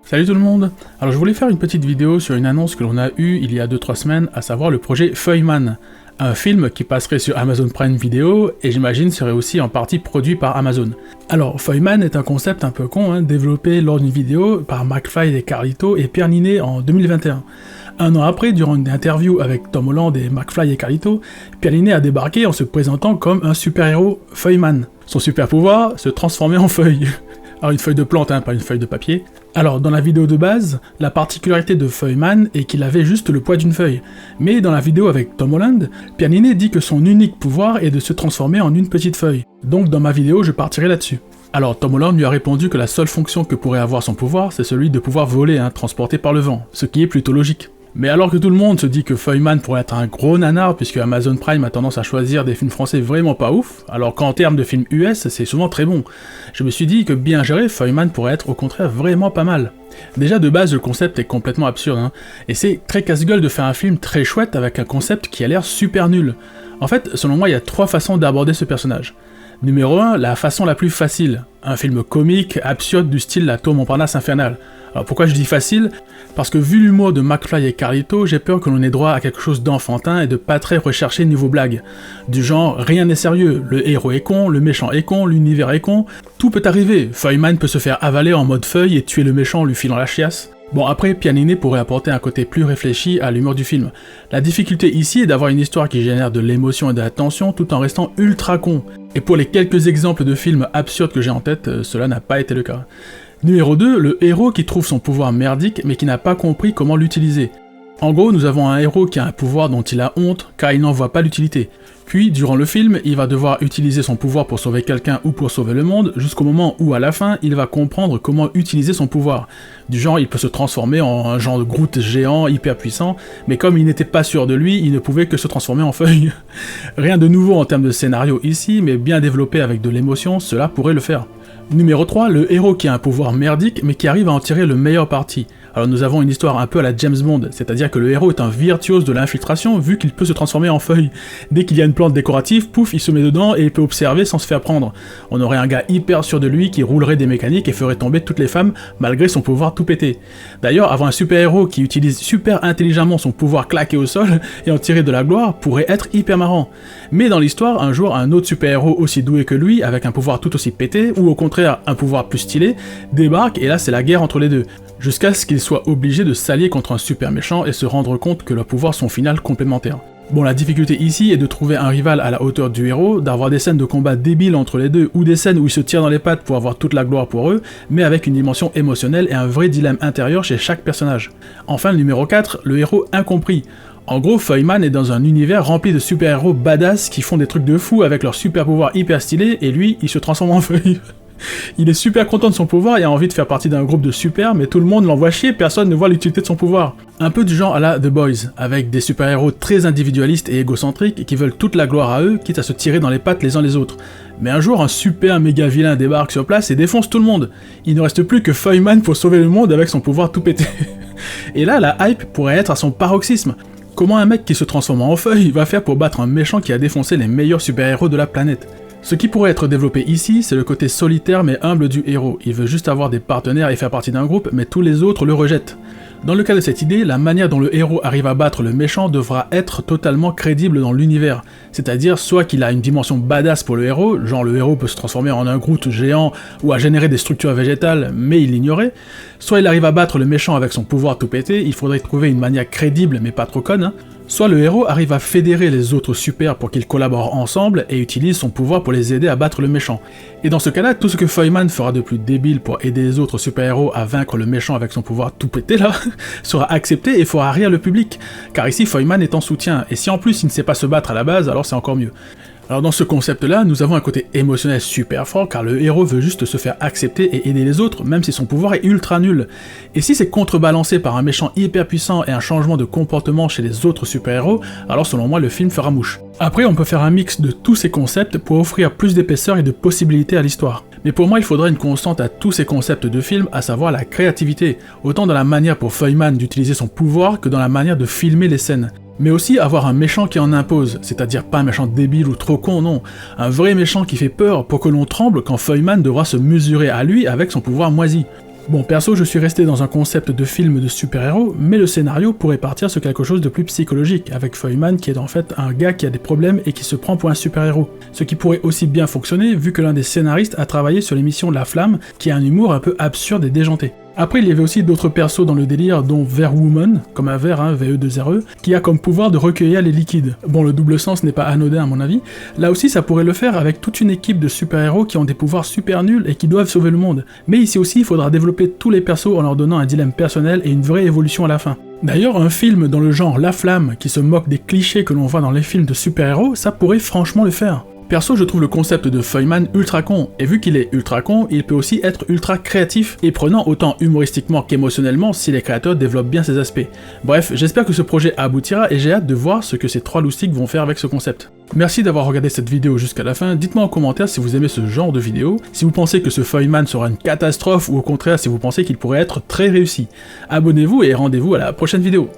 Salut tout le monde. Alors je voulais faire une petite vidéo sur une annonce que l'on a eue il y a 2-3 semaines, à savoir le projet Feuilleman, un film qui passerait sur Amazon Prime Video et j'imagine serait aussi en partie produit par Amazon. Alors Feuilleman est un concept un peu con, développé lors d'une vidéo par McFly et Carlito et Pierre Ninet en 2021. Un an après, durant une interview avec Tom Holland et McFly et Carlito, Pierre Ninet a débarqué en se présentant comme un super-héros Feuilleman. Son super pouvoir, se transformer en feuille. Alors une feuille de plante, pas une feuille de papier. Alors dans la vidéo de base, la particularité de Feuilleman est qu'il avait juste le poids d'une feuille. Mais dans la vidéo avec Tom Holland, Pierre Ninet dit que son unique pouvoir est de se transformer en une petite feuille. Donc dans ma vidéo, je partirai là-dessus. Alors Tom Holland lui a répondu que la seule fonction que pourrait avoir son pouvoir, c'est celui de pouvoir voler, transporté par le vent, ce qui est plutôt logique. Mais alors que tout le monde se dit que Feuilleman pourrait être un gros nanar puisque Amazon Prime a tendance à choisir des films français vraiment pas ouf, alors qu'en termes de films US, c'est souvent très bon, je me suis dit que bien géré, Feuilleman pourrait être au contraire vraiment pas mal. Déjà de base, le concept est complètement absurde, et c'est très casse-gueule de faire un film très chouette avec un concept qui a l'air super nul. En fait, selon moi, il y a 3 façons d'aborder ce personnage. Numéro 1, la façon la plus facile, un film comique, absurde du style La Tour Montparnasse infernale. Alors pourquoi je dis facile ? Parce que vu l'humour de McFly et Carlito, j'ai peur que l'on ait droit à quelque chose d'enfantin et de pas très recherché niveau blague. Du genre, rien n'est sérieux, le héros est con, le méchant est con, l'univers est con, tout peut arriver, Feuilleman peut se faire avaler en mode feuille et tuer le méchant en lui filant la chiasse. Bon après, Pierre Ninet pourrait apporter un côté plus réfléchi à l'humour du film. La difficulté ici est d'avoir une histoire qui génère de l'émotion et de la tension tout en restant ultra con. Et pour les quelques exemples de films absurdes que j'ai en tête, cela n'a pas été le cas. Numéro 2, le héros qui trouve son pouvoir merdique mais qui n'a pas compris comment l'utiliser. En gros, nous avons un héros qui a un pouvoir dont il a honte car il n'en voit pas l'utilité. Puis, durant le film, il va devoir utiliser son pouvoir pour sauver quelqu'un ou pour sauver le monde, jusqu'au moment où, à la fin, il va comprendre comment utiliser son pouvoir. Du genre, il peut se transformer en un genre de Groot géant, hyper puissant, mais comme il n'était pas sûr de lui, il ne pouvait que se transformer en feuille. Rien de nouveau en termes de scénario ici, mais bien développé avec de l'émotion, cela pourrait le faire. Numéro 3, le héros qui a un pouvoir merdique, mais qui arrive à en tirer le meilleur parti. Alors nous avons une histoire un peu à la James Bond, c'est-à-dire que le héros est un virtuose de l'infiltration vu qu'il peut se transformer en feuille. Dès qu'il y a une plante décorative, pouf, il se met dedans et il peut observer sans se faire prendre. On aurait un gars hyper sûr de lui qui roulerait des mécaniques et ferait tomber toutes les femmes malgré son pouvoir tout péter. D'ailleurs, avoir un super-héros qui utilise super intelligemment son pouvoir claqué au sol et en tirer de la gloire pourrait être hyper marrant. Mais dans l'histoire, un jour, un autre super-héros aussi doué que lui, avec un pouvoir tout aussi pété, ou au contraire un pouvoir plus stylé, débarque et là c'est la guerre entre les deux. Jusqu'à ce qu'ils soient obligés de s'allier contre un super méchant et se rendre compte que leurs pouvoirs sont au final complémentaires. Bon, la difficulté ici est de trouver un rival à la hauteur du héros, d'avoir des scènes de combat débiles entre les deux, ou des scènes où ils se tirent dans les pattes pour avoir toute la gloire pour eux, mais avec une dimension émotionnelle et un vrai dilemme intérieur chez chaque personnage. Enfin, le numéro 4, le héros incompris. En gros, Feuilleman est dans un univers rempli de super-héros badass qui font des trucs de fou avec leurs super pouvoirs hyper stylés, et lui, il se transforme en feuille. Il est super content de son pouvoir et a envie de faire partie d'un groupe de super, mais tout le monde l'envoie chier, personne ne voit l'utilité de son pouvoir. Un peu du genre à la The Boys, avec des super-héros très individualistes et égocentriques et qui veulent toute la gloire à eux, quitte à se tirer dans les pattes les uns les autres. Mais un jour, un super méga vilain débarque sur place et défonce tout le monde. Il ne reste plus que Feuilleman pour sauver le monde avec son pouvoir tout pété. Et là, la hype pourrait être à son paroxysme. Comment un mec qui se transforme en feuille va faire pour battre un méchant qui a défoncé les meilleurs super-héros de la planète ? Ce qui pourrait être développé ici, c'est le côté solitaire mais humble du héros. Il veut juste avoir des partenaires et faire partie d'un groupe, mais tous les autres le rejettent. Dans le cas de cette idée, la manière dont le héros arrive à battre le méchant devra être totalement crédible dans l'univers. C'est-à-dire soit qu'il a une dimension badass pour le héros, genre le héros peut se transformer en un Groot géant ou à générer des structures végétales, mais il l'ignorait, soit il arrive à battre le méchant avec son pouvoir tout pété, il faudrait trouver une manière crédible mais pas trop conne, soit le héros arrive à fédérer les autres super pour qu'ils collaborent ensemble et utilisent son pouvoir pour les aider à battre le méchant. Et dans ce cas-là, tout ce que Feuilleman fera de plus débile pour aider les autres super-héros à vaincre le méchant avec son pouvoir tout pété là, sera accepté et fera rire le public, car ici Feuilleman est en soutien, et si en plus il ne sait pas se battre à la base, alors c'est encore mieux. Alors dans ce concept-là, nous avons un côté émotionnel super fort, car le héros veut juste se faire accepter et aider les autres, même si son pouvoir est ultra nul. Et si c'est contrebalancé par un méchant hyper puissant et un changement de comportement chez les autres super-héros, alors selon moi le film fera mouche. Après, on peut faire un mix de tous ces concepts pour offrir plus d'épaisseur et de possibilités à l'histoire. Mais pour moi, il faudrait une constante à tous ces concepts de film, à savoir la créativité, autant dans la manière pour Feuilleman d'utiliser son pouvoir que dans la manière de filmer les scènes. Mais aussi avoir un méchant qui en impose, c'est-à-dire pas un méchant débile ou trop con, non, un vrai méchant qui fait peur pour que l'on tremble quand Feuilleman devra se mesurer à lui avec son pouvoir moisi. Bon, perso, je suis resté dans un concept de film de super-héros, mais le scénario pourrait partir sur quelque chose de plus psychologique, avec Feuilleman qui est en fait un gars qui a des problèmes et qui se prend pour un super-héros. Ce qui pourrait aussi bien fonctionner vu que l'un des scénaristes a travaillé sur l'émission La Flamme, qui a un humour un peu absurde et déjanté. Après, il y avait aussi d'autres persos dans le délire, dont Verwoman, comme un ver, VE2RE, qui a comme pouvoir de recueillir les liquides. Bon, le double sens n'est pas anodin à mon avis. Là aussi, ça pourrait le faire avec toute une équipe de super-héros qui ont des pouvoirs super nuls et qui doivent sauver le monde. Mais ici aussi, il faudra développer tous les persos en leur donnant un dilemme personnel et une vraie évolution à la fin. D'ailleurs, un film dans le genre La Flamme, qui se moque des clichés que l'on voit dans les films de super-héros, ça pourrait franchement le faire. Perso, je trouve le concept de Feuilleman ultra con, et vu qu'il est ultra con, il peut aussi être ultra créatif et prenant autant humoristiquement qu'émotionnellement si les créateurs développent bien ces aspects. Bref, j'espère que ce projet aboutira et j'ai hâte de voir ce que ces trois loustiques vont faire avec ce concept. Merci d'avoir regardé cette vidéo jusqu'à la fin, dites-moi en commentaire si vous aimez ce genre de vidéo, si vous pensez que ce Feuilleman sera une catastrophe ou au contraire si vous pensez qu'il pourrait être très réussi. Abonnez-vous et rendez-vous à la prochaine vidéo.